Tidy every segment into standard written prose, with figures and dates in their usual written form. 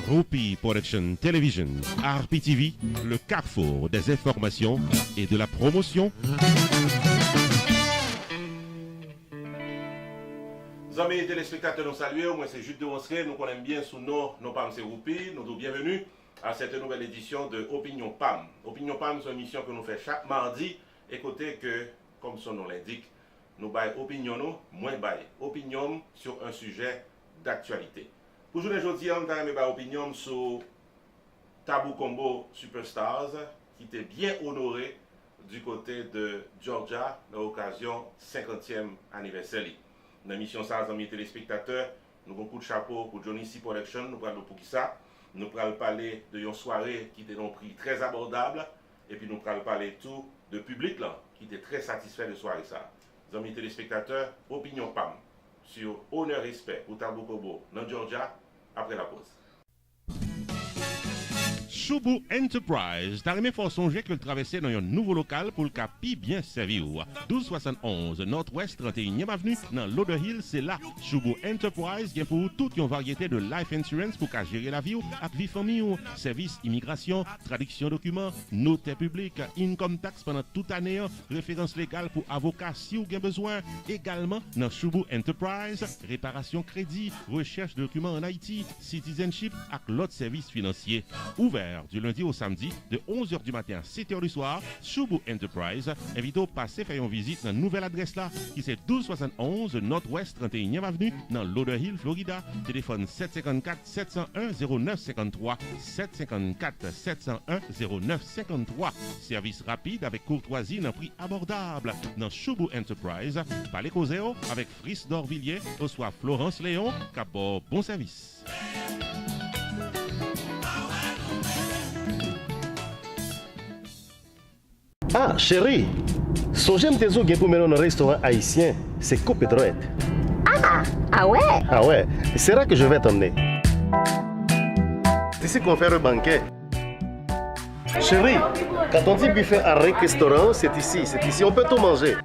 Rupi Production Television, RPTV, le carrefour des informations et de la promotion. Amis téléspectateurs, nous saluons. Moi, c'est Jules de Ronseret. Nous connaissons bien sous nos PAM, c'est Rupi. Nous sommes bienvenus à cette nouvelle édition de Opinion PAM. Opinion PAM, c'est une émission que nous faisons chaque mardi. Écoutez que, comme son nom l'indique, nous baillons opinion, moins baillons opinion sur un sujet d'actualité. Pour aujourd'hui, on va faire opinion sur Tabou Combo Superstars, qui était bien honoré du côté de Georgia dans l'occasion 50e anniversaire. Dans l'émission ça, amis téléspectateurs, nous avons un coup de chapeau pour Johnny C Production, nous parlons pour qui ça. Nous allons parler de une soirée qui était un prix très abordable, et puis nous allons parler tout de public là, qui était très satisfait de soirée ça. Amis téléspectateurs, opinion PAM sur honneur et respect pour Tabou Combo dans Georgia après la pause. Choubou Enterprise, t'as remis fort songer que le traverser dans un nouveau local pour le capi bien servi. 1271 Nord-Ouest 31e Avenue, dans Lauderhill, c'est là. Choubou Enterprise, qui est pour toute une variété de life insurance pour qu'à gérer la vie, avec vie famille, service immigration, traduction documents, notaire public, income tax pendant toute année, référence légale pour avocat si vous avez besoin. Également, dans Choubou Enterprise, réparation crédit, recherche de documents en Haïti, citizenship, avec l'autre service financier. Ouvert du lundi au samedi de 11h du matin à 7h du soir. Choubou Enterprise invite au passer faire une visite dans une nouvelle adresse là qui c'est 1271 Nord-Ouest 31e Avenue dans Lauderhill, Florida. Téléphone 754 701 0953 754 701 0953. Service rapide avec courtoisie d'un prix abordable dans Choubou Enterprise. Parlez Coseo avec Fris d'Orvilliers, reçoit Florence Léon, capot bon service. Ah, chérie, songez tes os pour mener dans un restaurant haïtien, c'est Copédroïde. Ah ouais? Ah ouais, c'est là que je vais t'emmener. C'est ici qu'on fait le banquet. Chérie, quand on dit buffet à restaurant, c'est ici, on peut tout manger.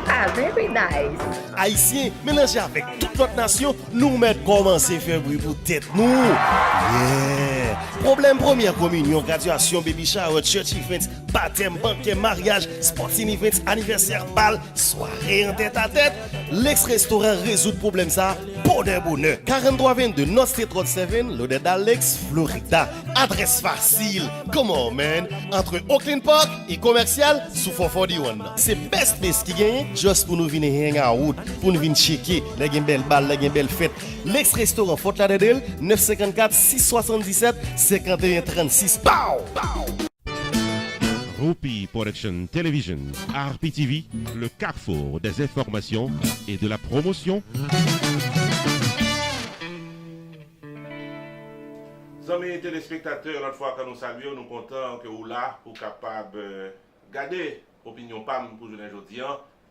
Ah, very nice. Haïtien, mélangé avec toute notre nation, nous mettre commencer à faire bruit pour tête nous. Yeah! Problème première communion, graduation, baby shower, church events, baptême, banquet, mariage, sporting events, anniversaire, bal, soirée en tête à tête. L'ex-restaurant résout le problème ça, bonheur. 4322 North State Road 7, Loaded Alex, Florida. Adresse facile. Come on, man. Entre Oakland Park et commercial, sous 441. C'est best place qui gagne, juste pour nous venir hang out, pour nous venir checker, les belles balles, les belles fêtes. L'ex-restaurant Fort Lauderdale, 954 677 5136. Pow! Rupi Production Television, RPTV, le carrefour des informations et de la promotion. Amis téléspectateurs, notre fois que nous saluons, nous comptons que vous là pour capable garder opinion PAM pour aujourd'hui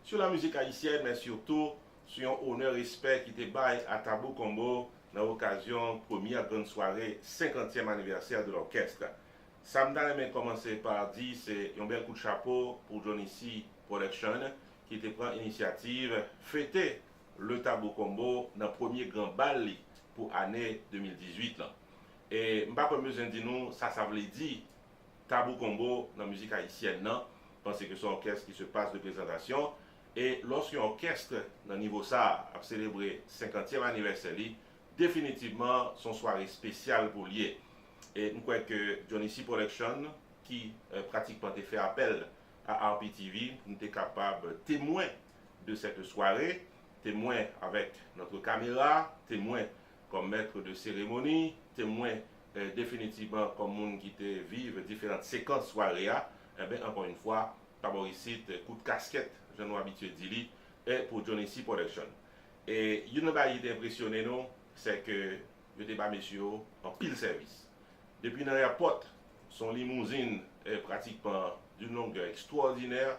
sur la musique haïtienne, mais surtout sur un honneur respect qui était bail à Tabou Combo dans l'occasion première grande soirée 50e anniversaire de l'orchestre. Samedi, je commencer par dire c'est un bel coup de chapeau pour Johnny C Production qui était pris l'initiative fêter le Tabou Combo dans le premier grand bal pour l'année 2018 là. Et je ne sais pas comment besoin de nous, ça veut dire Tabou Combo dans la musique haïtienne, non? Parce que c'est un orchestre qui se passe de présentation. Et lorsqu'un orchestre, dans le niveau ça, a célébré 50e anniversaire, définitivement, son soirée spéciale pour lier. Et nous croyons que Johnny C Production, qui pratiquement a fait appel à RPTV, nous était capable de témoin de cette soirée, témoin avec notre caméra, témoin comme maître de cérémonie, témoin définitivement comme monde qui vivent différentes séquences soirées. Encore une fois, d'abord ici, coup de casquette, je nous habitué de dire, et pour Johnny C Production. Et une chose qui a impressionné nous, c'est que je débat messieurs en pile service. Depuis l'aéroport, son limousine est pratiquement d'une longueur extraordinaire.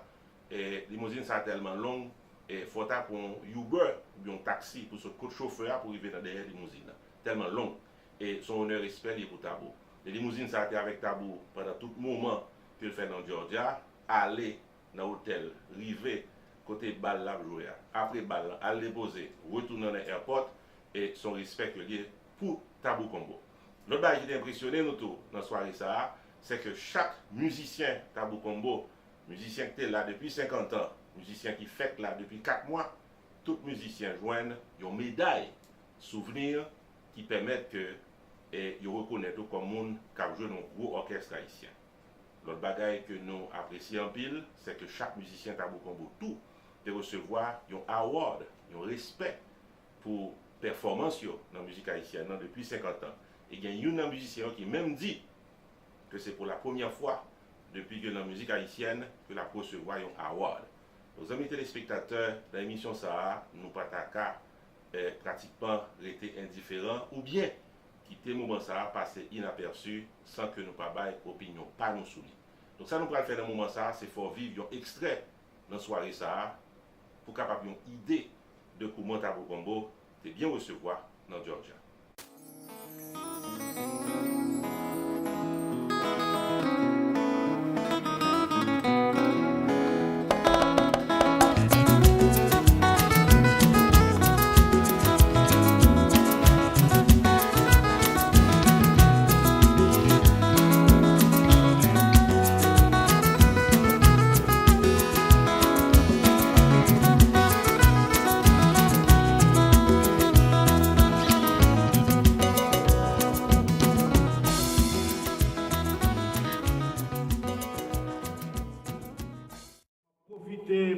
Et limousine ça tellement longue et il faut pour un Uber ou un taxi pour ce coup de chauffeur pour arriver dans derrière limousine. Tellement long. Et son honneur respect pour Tabou. Les limousines ça a été avec Tabou pendant tout le moment qu'il fait dans Georgia, aller dans l'hôtel, river côté balle là jouer. Après balle, aller poser, retourner dans l'aéroport et son respect que lié pour Tabou Combo. L'autre chose qui est impressionné nous tous dans la soirée, c'est que chaque musicien Tabou Combo, musicien qui est là depuis 50 ans, musicien qui fait là depuis 4 mois, tous les musiciens joignent une médaille souvenir qui permettent que ils reconnaissent comme monde qui a joué dans un gros orchestre haïtien. L'autre bagaille que nous apprécions en pile, c'est que chaque musicien Tabou Combo, tout, de recevoir un award, un respect pour performance dans la musique haïtienne depuis 50 ans. Et il y a un musicien qui même dit que c'est pour la première fois depuis que la musique haïtienne que la recevoir un award. Nos amis téléspectateurs, dans l'émission ça, nous pas pratiquement été indifférents ou bien quitter le moment ça passer inaperçu sans que nous pas bail opinion, pas nous soulier. Donc ça nous va faire dans le moment ça, c'est faut vivre un extrait dans la soirée ça pour capable une idée de comment Tabou Combo te bien recevoir dans Georgia.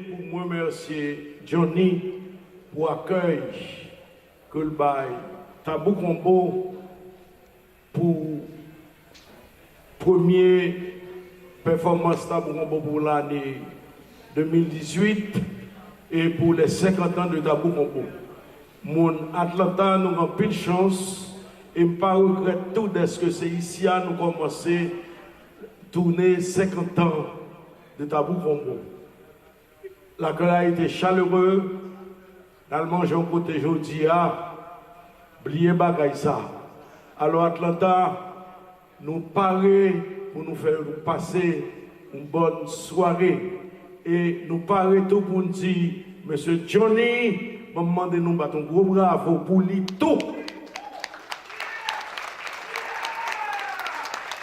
Pour moi remercier Johnny pour l'accueil que le bail Tabou Combo pour première performance Tabou Combo pour l'année 2018 et pour les 50 ans de Tabou Combo. Mon Atlanta nous avons plus de chance et je ne regrette tout dès que c'est ici à nous commencer à tourner 50 ans de Tabou Combo. L'accueil a été chaleureux. Dans le manger, on côté jeudi à oublier bagay ça. Alors Atlanta, nous parler pour nous faire passer une bonne soirée. Et nous parler tout pour nous dire, Monsieur Johnny, je demande de nous battre un gros bravo pour lui tout.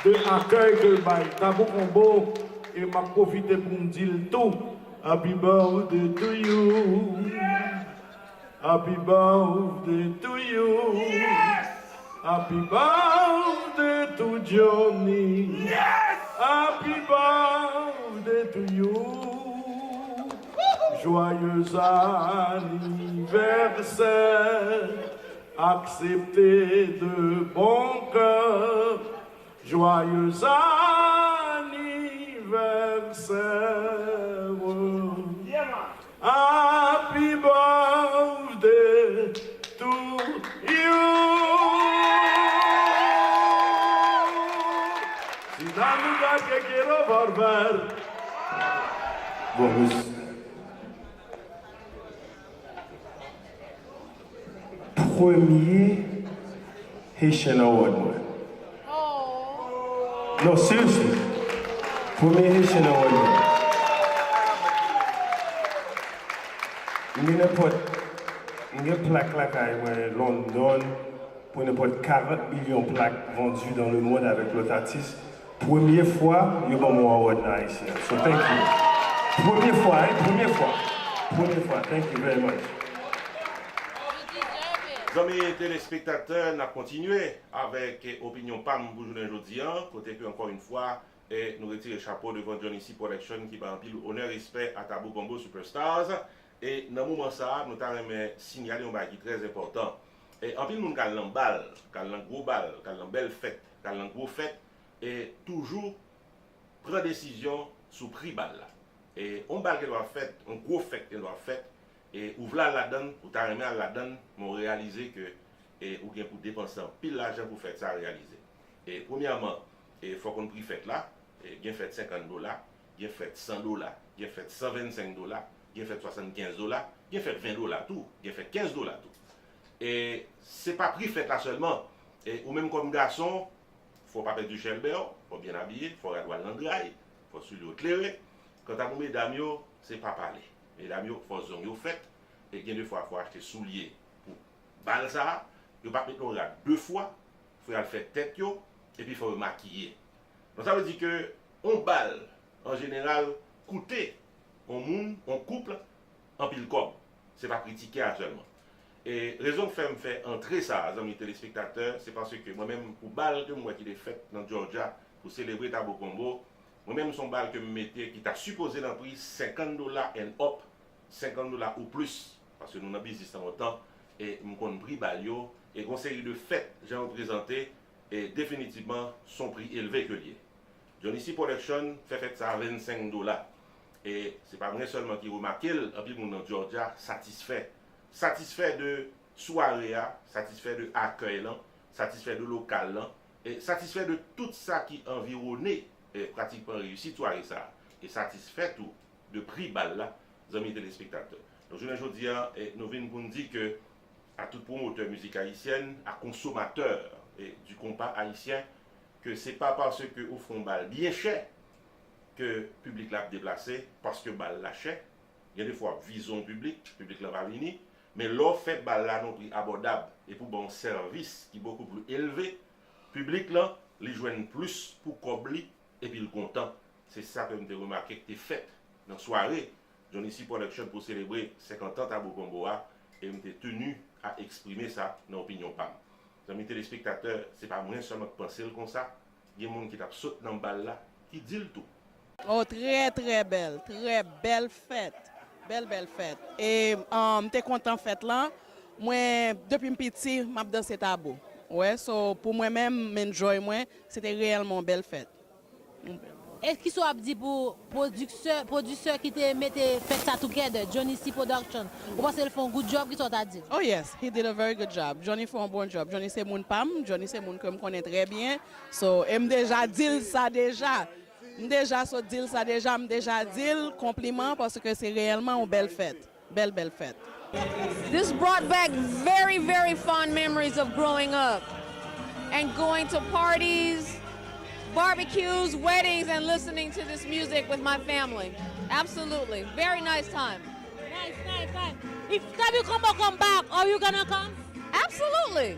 De l'accueil que le bail Tabou Combo et m'a profité pour me dire tout. Happy birthday to you. Happy birthday to you. Yes! Happy birthday to Johnny. Yes! Happy birthday to you. Joyeux anniversaire. Acceptez de bon cœur. Joyeux anniversaire. Happy birthday to you. Si l'amiga que quiero volver. Vamos. Premier Haitian Award. No, seriously. Premier Haitian Award. Il y a une plaque là à London pour n'importe 40 millions de plaques vendues dans le monde avec l'autre artiste. Première fois, il y a un award ici. So thank you. Première fois, hein? Première fois. Thank you very much. Amis téléspectateurs, on a continué avec Opinion PAM pour aujourd'hui, côté que encore une fois, et nous retirons le chapeau devant Johnny C Production qui va remplir honneur et respect à Tabou Combo Superstars. Et dans ce moment ça, nous avons signalé un bagage très important. Et en plus, nous avons un bal, un gros bal, une belle fête, un gros fête, et toujours prendre décision sous prix bal. Et un bal qui doit faire, un gros fête qui doit faire, et ouvrir la donne, ou t'as la donne, m'ont réalisé que, ou bien pour dépenser pile l'argent pour faire ça réaliser. Et premièrement, il faut qu'on prix fête là, et bien fait $50, bien fait $100, bien fait $125. Il fait 75 $, il fait 20 $, tout, il fait 15 $, tout. Et c'est pas prix fait là seulement. Et, ou même comme garçon, il ne faut pas perdre du Shelbert, il faut bien habiller, il faut avoir l'endrail, il faut suivre éclairé. Quand à vous mesdames, c'est pas parler. Mesdames, il faut zone fait. Et bien des fois, il faut acheter souliers pour bal ça. ne pas mettre l'oreille deux fois, il faut le faire tête yo, et puis il faut le maquiller. Donc ça veut dire que on balle, en général, coûter un monde, un couple, en pile comme. Ce n'est pas critiquer seulement. Et raison que me fait entrer ça, amis téléspectateurs, c'est parce que moi-même, pour balle que moi qui l'ai fait dans Georgia, pour célébrer Tabo Combo, moi-même, son balle que je mettais, qui t'a supposé dans le prix $50 and up, $50 ou plus, parce que nous avons business en temps, et nous avons pris balio, et une série de fêtes, j'ai représenté, et définitivement, son prix élevé que lié. Johnny C Production fait ça à $25. Et ce n'est pas moi seulement qui remarque, et puis mon dans Georgia satisfait. Satisfait de soirée, satisfait de accueil, satisfait de local, et satisfait de tout ça qui environnait pratiquement réussi soirée ça. Et satisfait tout de prix balle là, amis téléspectateurs. Donc je veux dire, nous venons pour nous dire que à tout promoteur musique haïtienne, à consommateur du compas haïtien, que ce n'est pas parce que vous font balle bien cher que le public l'a déplacé, parce que balle l'a cher. Il y a des fois vision public l'a pas venu, mais l'offre fait balle là non prix abordable et pour bon service qui est beaucoup plus élevé, public là, les joignent plus pour cobli et puis le content. C'est ça que je remarqué que tu fait dans la soirée Johnny C Production pour célébrer 50 ans Tabo Comboa et je suis tenu à exprimer ça dans l'opinion PAM. Les amis téléspectateurs, ce n'est pas moi seulement qui pense comme ça. Il y a des gens qui tapent sauté dans le bal là, qui dit le tout. Oh, très belle fête. Belle fête. Et j'étais content de fête là. Moi, depuis petit, je dansé Tabo. Ouais, so pour moi-même, m'enjoy moi, c'était réellement une belle fête. Est-ce qu'il soit dit pour producteur qui te mette fait ça together, Johnny C Production? Vous pensez qu'ils font un good job, qui sont à dire? Oh yes, he did a very good job. Johnny fait un bon job. Johnny c'est mon pam, Johnny c'est mon que me connaît très bien. So, j'aime déjà dire ça déjà. J'aime déjà dire compliment parce que c'est réellement une belle fête. Belle fête. This brought back very, very fond memories of growing up and going to parties, barbecues, weddings, and listening to this music with my family. Absolutely. Very nice time. Nice. If Tabo Combo come back, are you gonna come? Absolutely.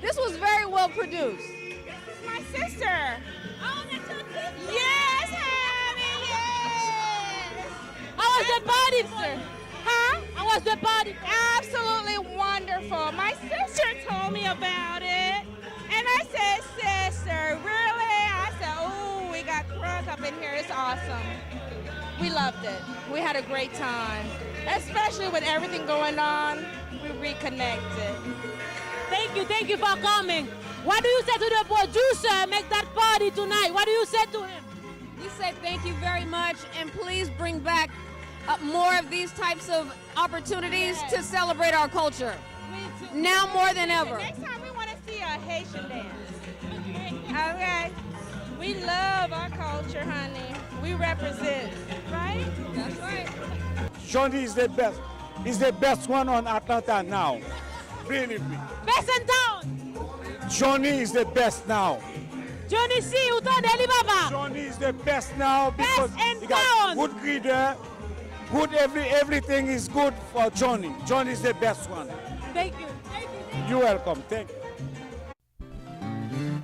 This was very well produced. This is my sister. Oh, that's your sister. Yes, honey, yes. How was the party, sir? Huh? How was the party? Absolutely wonderful. My sister told me about it. And I said, sister, really? I said, oh, we got crunk up in here. It's awesome. We loved it. We had a great time. Especially with everything going on, we reconnected. Thank you for coming. What do you say to the producer? Make that party tonight. What do you say to him? We say thank you very much, and please bring back more of these types of opportunities to celebrate our culture. Now more than ever. Next time we want to see a Haitian dance. Okay? We love our culture, honey. We represent, right? That's right. Johnny is the best. He's the best one on Atlanta now. Really. Best in town. Johnny is the best now. Johnny C, Utandeli Baba. Johnny is the best now because he got good greeter, good everything is good for Johnny. Johnny is the best one. Thank you. You're welcome. Thank you.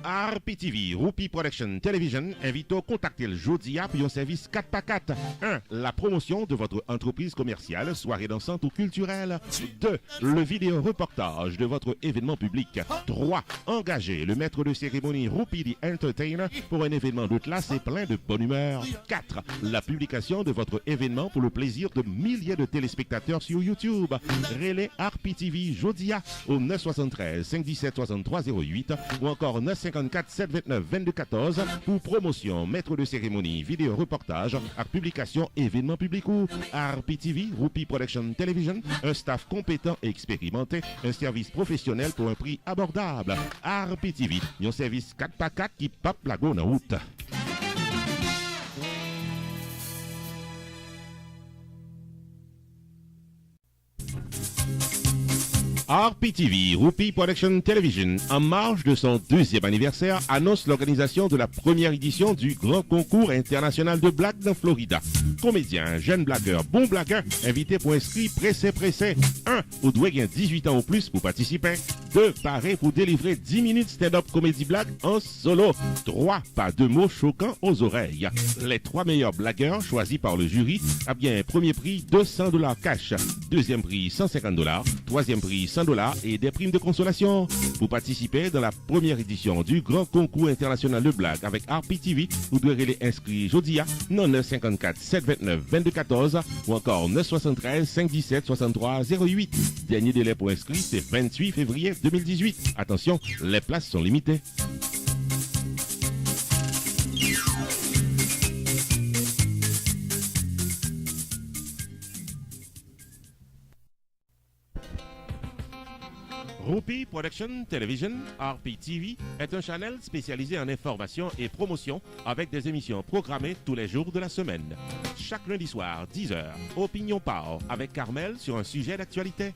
RPTV, Roupi Production Television, invite à contacter le Jodia pour un service 4x4. 1. La promotion de votre entreprise commerciale, soirée dansante ou culturelle. 2. Le vidéo reportage de votre événement public. 3. Engager le maître de cérémonie Roupi the Entertainer pour un événement de classe et plein de bonne humeur. 4. La publication de votre événement pour le plaisir de milliers de téléspectateurs sur YouTube. Relais RPTV Jodia au 973 517 6308 ou encore 954 729 2214 pour promotion, maître de cérémonie, vidéo reportage, à publication, événement public ou RPTV, Roupi Production Television, un staff compétent et expérimenté, un service professionnel pour un prix abordable. RPTV, un service 4x4 qui pape la go en route. RPTV, Rupi Production Television, en marge de son 2e anniversaire, annonce l'organisation de la première édition du Grand Concours international de blagues dans Florida. Comédiens, jeunes blagueurs, bons blagueurs, invités pour inscrits, pressés. 1. Vous devez gagner 18 ans ou plus pour participer. 2. Paré pour délivrer 10 minutes stand-up comédie blague en solo. 3. Pas de mots choquants aux oreilles. Les 3 meilleurs blagueurs choisis par le jury a bien premier prix $200 cash, deuxième prix $150, troisième prix $100 et des primes de consolation. Pour participer dans la première édition du Grand Concours international de blagues avec RPTV, vous devrez les inscrire jeudi à 954 729 2214 ou encore 973 517 63 08. Dernier délai pour inscrire, c'est 28 février 2018. Attention, les places sont limitées. Rupi Production Television, RPTV, est un channel spécialisé en information et promotion avec des émissions programmées tous les jours de la semaine. Chaque lundi soir, 10h, Opinion Power avec Carmel sur un sujet d'actualité.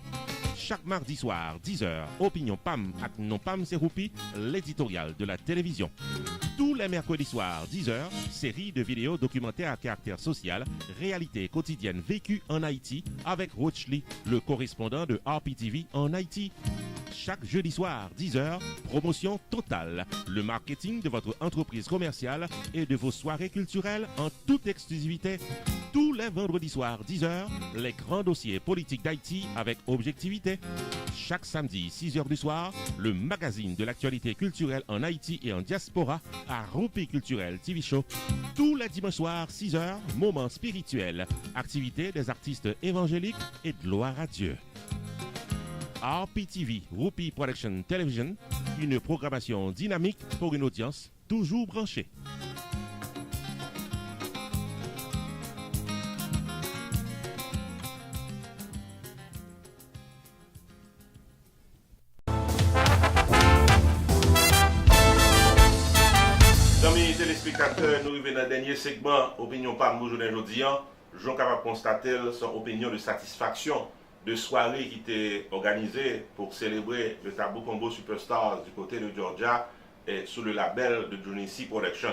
Chaque mardi soir, 10h, Opinion PAM avec Non PAM c'est Rupi, l'éditorial de la télévision. Tous les mercredis soirs, 10h, série de vidéos documentaires à caractère social, réalité quotidienne vécue en Haïti avec Roach Lee, le correspondant de RPTV en Haïti. Chaque jeudi soir, 10h, promotion totale. Le marketing de votre entreprise commerciale et de vos soirées culturelles en toute exclusivité. Tous les vendredis soirs, 10h, les grands dossiers politiques d'Haïti avec objectivité. Chaque samedi, 6h du soir, le magazine de l'actualité culturelle en Haïti et en diaspora à Rupi Culturel TV Show. Tous les dimanches soirs, 6h, moments spirituels, activités des artistes évangéliques et gloire à Dieu. RPTV, Rupi Production Television, une programmation dynamique pour une audience toujours branchée. Amis téléspectateurs, nous arrivons dans le dernier segment Opinion PAM aujourd'hui. J'en capable de constater son opinion de satisfaction de soirée qui était organisée pour célébrer le Tabou Combo Superstars du côté de Georgia et sous le label de Johnny C Production.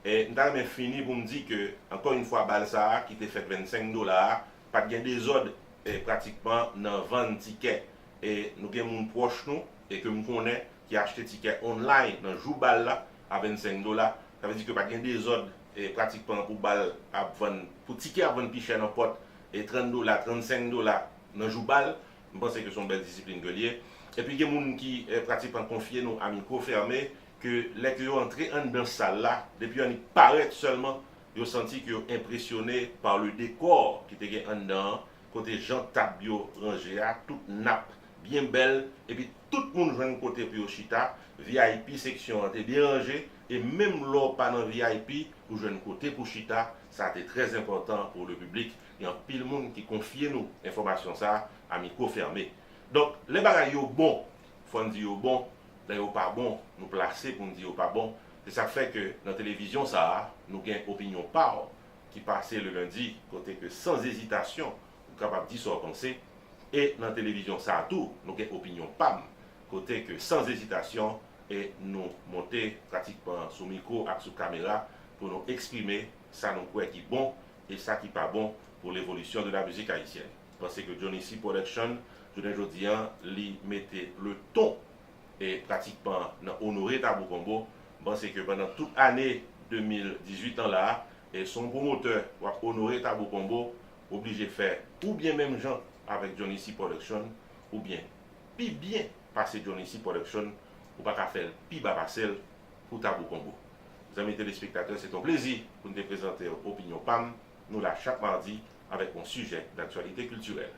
Et nous avons fini pour me dire que, encore une fois, Balsa qui était fait $25, pas de gain des ordres pratiquement dans 20 tickets. Et nous avons des gens proches nous et que nous connaissons qui a acheté tickets online dans Joubal là à $25. Ça veut dire que pas de gain des ordres et pratiquement pour balle à vendre, pour ticket à vendre plus cher dans pot et $30, $35 dans Joubal. Je pense que c'est une belle discipline que lié. Et puis il y a des gens qui pratiquement confié nous à micro fermé que les qui sont entrés dans cette salle là, depuis on y paraît seulement, ils ont senti qu'ils sont impressionnés par le décor qui était en dedans, côté Jean Tabio rangé à toute nappe bien belle et puis tout le monde joue côté pour chita, VIP section était bien rangée et même l'or pas dans VIP ou jeune côté pour chita, ça a été très important pour le public. Il y a pile de monde qui confie nous information ça à micro fermé. Donc les bagages sont bons, faut dire bon, d'ailleurs pas bon, nous placer pour nous dire pas bon. C'est ça fait que dans la télévision ça nous gain opinion par qui passait le lundi côté que sans hésitation, nous capable dire son pensée et dans la télévision ça tout nous gain opinion PAM côté que sans hésitation et nous monter pratiquement sous micro et sous caméra pour nous exprimer ça nous croit qui bon et ça qui pas bon pour l'évolution de la musique haïtienne. Parce que Johnny C Production, aujourd'hui, lui mettait le ton et pratiquement honoré Tabou Combo. C'est que pendant toute l'année 2018 ans là, et son promoteur va honorer Tabou Combo, obligé de faire ou bien même gens avec Johnny C Production, ou bien puis bien passer Johnny C Production, ou pas qu'à faire puis bas passer pour Tabou Combo. Mes amis téléspectateurs, c'est un plaisir pour nous présenter Opinion PAM. Nous là chaque mardi avec un sujet d'actualité culturelle.